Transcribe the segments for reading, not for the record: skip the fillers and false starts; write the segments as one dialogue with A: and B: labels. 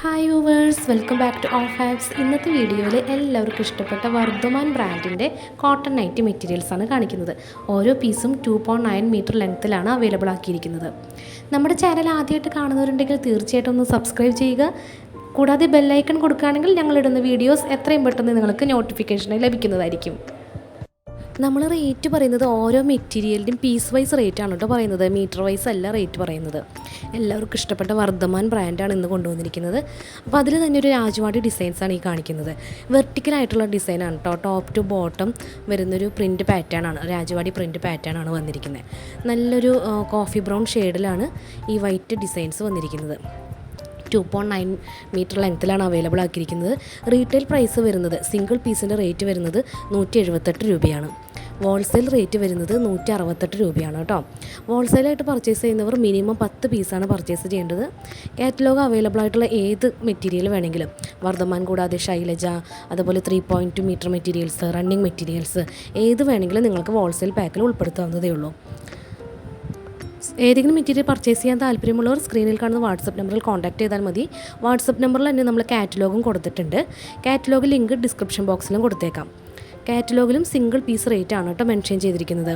A: Hi viewers, welcome back to ഓഫ് ഹാബ്സ്. ഇന്നത്തെ വീഡിയോയിൽ എല്ലാവർക്കും ഇഷ്ടപ്പെട്ട വർദ്ധമാൻ ബ്രാൻഡിൻ്റെ കോട്ടൺ നൈറ്റി മെറ്റീരിയൽസാണ് കാണിക്കുന്നത്. ഓരോ പീസും 2.9 മീറ്റർ ലെങ്ത്തിലാണ് അവൈലബിൾ ആക്കിയിരിക്കുന്നത്. നമ്മുടെ ചാനൽ ആദ്യമായിട്ട് കാണുന്നവരുണ്ടെങ്കിൽ തീർച്ചയായിട്ടും ഒന്ന് സബ്സ്ക്രൈബ് ചെയ്യുക. കൂടാതെ ബെല്ലൈക്കൺ കൊടുക്കുകയാണെങ്കിൽ ഞങ്ങളിടുന്ന വീഡിയോസ് എത്രയും പെട്ടെന്ന് നിങ്ങൾക്ക് നോട്ടിഫിക്കേഷനായി ലഭിക്കുന്നതായിരിക്കും. നമ്മൾ റേറ്റ് പറയുന്നത് ഓരോ മെറ്റീരിയലിൻ്റെയും പീസ് വൈസ് റേറ്റാണ് കേട്ടോ പറയുന്നത്, മീറ്റർ വൈസ് അല്ല റേറ്റ് പറയുന്നത്. എല്ലാവർക്കും ഇഷ്ടപ്പെട്ട വർദ്ധമാൻ ബ്രാൻഡാണ് ഇന്ന് കൊണ്ടുവന്നിരിക്കുന്നത്. അപ്പോൾ അതിൽ തന്നെ ഒരു രാജവാടി ഡിസൈൻസാണ് ഈ കാണിക്കുന്നത്. വെർട്ടിക്കലായിട്ടുള്ള ഡിസൈനാണ് കേട്ടോ, ടോപ്പ് ടു ബോട്ടം വരുന്നൊരു പ്രിൻറ്റ് പാറ്റേൺ ആണ്, രാജവാടി പ്രിൻറ്റ് പാറ്റേൺ ആണ് വന്നിരിക്കുന്നത്. നല്ലൊരു കോഫി ബ്രൗൺ ഷെയ്ഡിലാണ് ഈ വൈറ്റ് ഡിസൈൻസ് വന്നിരിക്കുന്നത്. 2.9 മീറ്റർ ലെങ്ത്തിലാണ് അവൈലബിൾ ആക്കിയിരിക്കുന്നത്. റീറ്റെയിൽ പ്രൈസ് വരുന്നത് സിംഗിൾ പീസിൻ്റെ റേറ്റ് വരുന്നത് 178 രൂപയാണ്. ഹോൾസെയിൽ റേറ്റ് വരുന്നത് 168 രൂപയാണ് കേട്ടോ. ഹോൾസെയിലായിട്ട് പർച്ചേസ് ചെയ്യുന്നവർ മിനിമം 10 പീസാണ് പർച്ചേസ് ചെയ്യേണ്ടത്. കാറ്റലോഗ് അവൈലബിൾ ആയിട്ടുള്ള ഏത് മെറ്റീരിയൽ വേണമെങ്കിലും, വർദ്ധമാൻ കൂടാതെ ശൈലജ, അതുപോലെ 3.2 മീറ്റർ മെറ്റീരിയൽസ്, റണ്ണിങ് മെറ്റീരിയൽസ് ഏത് വേണമെങ്കിലും നിങ്ങൾക്ക് ഹോൾസെയിൽ പാക്കിൽ ഉൾപ്പെടുത്താവുന്നതേ ഉള്ളൂ. ഏതെങ്കിലും മെറ്റീരിയൽ പർച്ചേസ് ചെയ്യാൻ താല്പര്യമുള്ളവർ സ്ക്രീനിൽ കാണുന്ന വാട്സപ്പ് നമ്പറിൽ കോൺടാക്ട് ചെയ്താൽ മതി. വാട്സപ്പ് നമ്പറിൽ തന്നെ നമ്മൾ കാറ്റലോഗും കൊടുത്തിട്ടുണ്ട്. കാറ്റലോഗ് ലിങ്ക് ഡിസ്ക്രിപ്ഷൻ ബോക്സിലും കൊടുത്തേക്കാം. കാറ്റലോഗിലും സിംഗിൾ പീസ് റേറ്റ് ആണ് കേട്ടോ മെൻഷൻ ചെയ്തിരിക്കുന്നത്.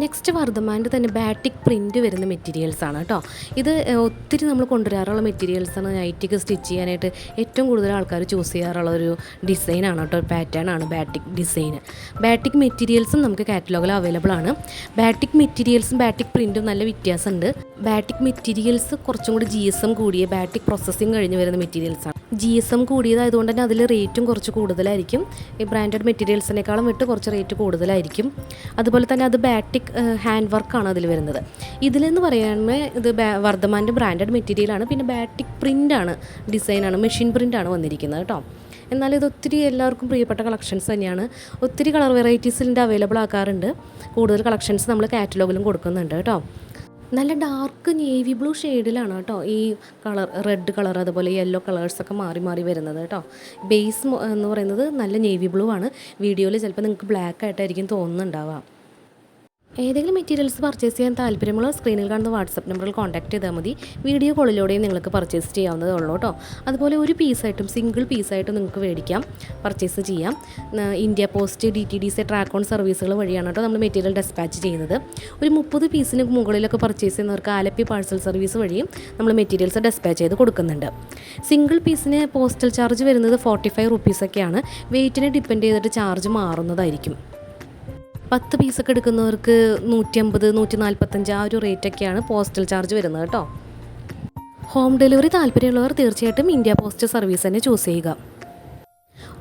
A: നെക്സ്റ്റ് വർദ്ധമാൻ്റെ തന്നെ ബാറ്റിക് പ്രിൻറ്റ് വരുന്ന മെറ്റീരിയൽസാണ് കേട്ടോ. ഇത് ഒത്തിരി നമ്മൾ കൊണ്ടുവരാറുള്ള മെറ്റീരിയൽസാണ്. നൈറ്റിക്ക് സ്റ്റിച്ച് ചെയ്യാനായിട്ട് ഏറ്റവും കൂടുതൽ ആൾക്കാർ ചൂസ് ചെയ്യാറുള്ള ഒരു ഡിസൈനാണ് കേട്ടോ, പാറ്റേൺ ആണ് ബാറ്റിക് ഡിസൈൻ. ബാറ്റിക് മെറ്റീരിയൽസും നമുക്ക് കാറ്റലോഗിൽ അവൈലബിൾ ആണ്. ബാറ്റിക് മെറ്റീരിയൽസും ബാറ്റിക് പ്രിൻറ്റും നല്ല വ്യത്യാസമുണ്ട്. ബാറ്റിക് മെറ്റീരിയൽസ് കുറച്ചും കൂടി GSM കൂടിയ, ബാറ്റിക് പ്രോസസ്സിങ് കഴിഞ്ഞ് വരുന്ന മെറ്റീരിയൽസാണ്. GSM കൂടിയതായതുകൊണ്ട് തന്നെ അതിൽ റേറ്റും കുറച്ച് കൂടുതലായിരിക്കും. ഈ ബ്രാൻഡഡ് മെറ്റീരിയൽസിനേക്കാളും വിട്ട് കുറച്ച് റേറ്റ് കൂടുതലായിരിക്കും. അതുപോലെ തന്നെ അത് ബാറ്റിക് ഹാൻഡ് വർക്കാണ് അതിൽ വരുന്നത്. ഇതിലെന്ന് പറയുമ്പോൾ ഇത് വർദ്ധമാൻ്റെ ബ്രാൻഡഡ് മെറ്റീരിയലാണ്. പിന്നെ ബാറ്റിക് പ്രിൻ്റാണ്, ഡിസൈനാണ്, മെഷീൻ പ്രിൻ്റാണ് വന്നിരിക്കുന്നത് കേട്ടോ. എന്നാൽ ഇത് ഒത്തിരി എല്ലാവർക്കും പ്രിയപ്പെട്ട കളക്ഷൻസ് തന്നെയാണ്. ഒത്തിരി കളർ വെറൈറ്റീസിൻ്റെ അവൈലബിൾ ആക്കാറുണ്ട്. കൂടുതൽ കളക്ഷൻസ് നമ്മൾ കാറ്റലോഗിലും കൊടുക്കുന്നുണ്ട് കേട്ടോ. നല്ല ഡാർക്ക് നേവി ബ്ലൂ ഷെയ്ഡിലാണ് കേട്ടോ ഈ കളർ, റെഡ് കളർ അതുപോലെ യെല്ലോ കളേഴ്സൊക്കെ മാറി മാറി വരുന്നത് കേട്ടോ. ബേസ് എന്ന് പറയുന്നത് നല്ല നേവി ബ്ലൂ ആണ്. വീഡിയോയിൽ ചിലപ്പോൾ നിങ്ങൾക്ക് ബ്ലാക്ക് ആയിട്ടായിരിക്കും തോന്നുന്നുണ്ടാവുക. ഏതെങ്കിലും മെറ്റീരിയൽസ് പർച്ചേസ് ചെയ്യാൻ താല്പര്യമുള്ള സ്ക്രീനിൽ കാണുന്ന വാട്സപ്പ് നമ്പറിൽ കോൺടാക്ട് ചെയ്താൽ മതി. വീഡിയോ കോളിലൂടെയും നിങ്ങൾക്ക് പർച്ചേസ് ചെയ്യാവുന്നതേ ഉള്ളൂ കേട്ടോ. അതുപോലെ ഒരു പീസായിട്ടും സിംഗിൾ പീസായിട്ടും നിങ്ങൾക്ക് മേടിക്കാം, പർച്ചേസ് ചെയ്യാം. India post, DTDC track on സർവീസുകൾ വഴിയാണ് കേട്ടോ നമ്മൾ മെറ്റീരിയൽ ഡെസ്പാച്ച് ചെയ്യുന്നത്. ഒരു 30 പീസിന് മുകളിലൊക്കെ പർച്ചേസ് ചെയ്യുന്നവർക്ക് ആലപ്പി പാഴ്സൽ സർവീസ് വഴിയും നമ്മൾ മെറ്റീരിയൽസ് ഡെസ്പാച്ച് ചെയ്ത് കൊടുക്കുന്നുണ്ട്. സിംഗിൾ പീസിന് പോസ്റ്റൽ ചാർജ് വരുന്നത് 45 റുപ്പീസൊക്കെയാണ്. വെയ്റ്റിനെ ഡിപ്പെൻഡ് ചെയ്തിട്ട് ചാർജ് മാറുന്നതായിരിക്കും. 10 പീസൊക്കെ എടുക്കുന്നവർക്ക് 150, 145 ആ ഒരു റേറ്റൊക്കെയാണ് പോസ്റ്റൽ ചാർജ് വരുന്നത് കേട്ടോ. ഹോം ഡെലിവറി താല്പര്യമുള്ളവർ തീർച്ചയായിട്ടും ഇന്ത്യ പോസ്റ്റ് സർവീസ് തന്നെ ചൂസ് ചെയ്യുക.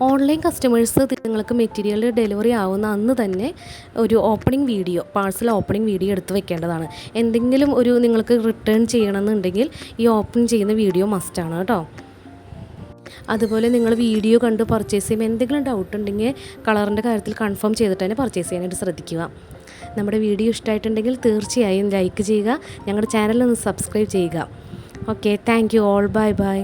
A: ഓൺലൈൻ കസ്റ്റമേഴ്സ് നിങ്ങൾക്ക് മെറ്റീരിയൽ ഡെലിവറി ആവുന്ന അന്ന് തന്നെ ഒരു opening video, parcel opening video എടുത്ത് വെക്കേണ്ടതാണ്. എന്തെങ്കിലും ഒരു നിങ്ങൾക്ക് റിട്ടേൺ ചെയ്യണമെന്നുണ്ടെങ്കിൽ ഈ ഓപ്പൺ ചെയ്യുന്ന വീഡിയോ മസ്റ്റാണ് കേട്ടോ. അതുപോലെ നിങ്ങൾ വീഡിയോ കണ്ട് പർച്ചേസ് ചെയ്യുമ്പോൾ എന്തെങ്കിലും ഡൗട്ട് ഉണ്ടെങ്കിൽ കളറിൻ്റെ കാര്യത്തിൽ കൺഫേം ചെയ്തിട്ട് തന്നെ പർച്ചേസ് ചെയ്യാനായിട്ട് ശ്രദ്ധിക്കുക. നമ്മുടെ വീഡിയോ ഇഷ്ടമായിട്ടുണ്ടെങ്കിൽ തീർച്ചയായും ലൈക്ക് ചെയ്യുക, ഞങ്ങളുടെ ചാനലൊന്ന് സബ്സ്ക്രൈബ് ചെയ്യുക. Okay, thank you all, bye bye.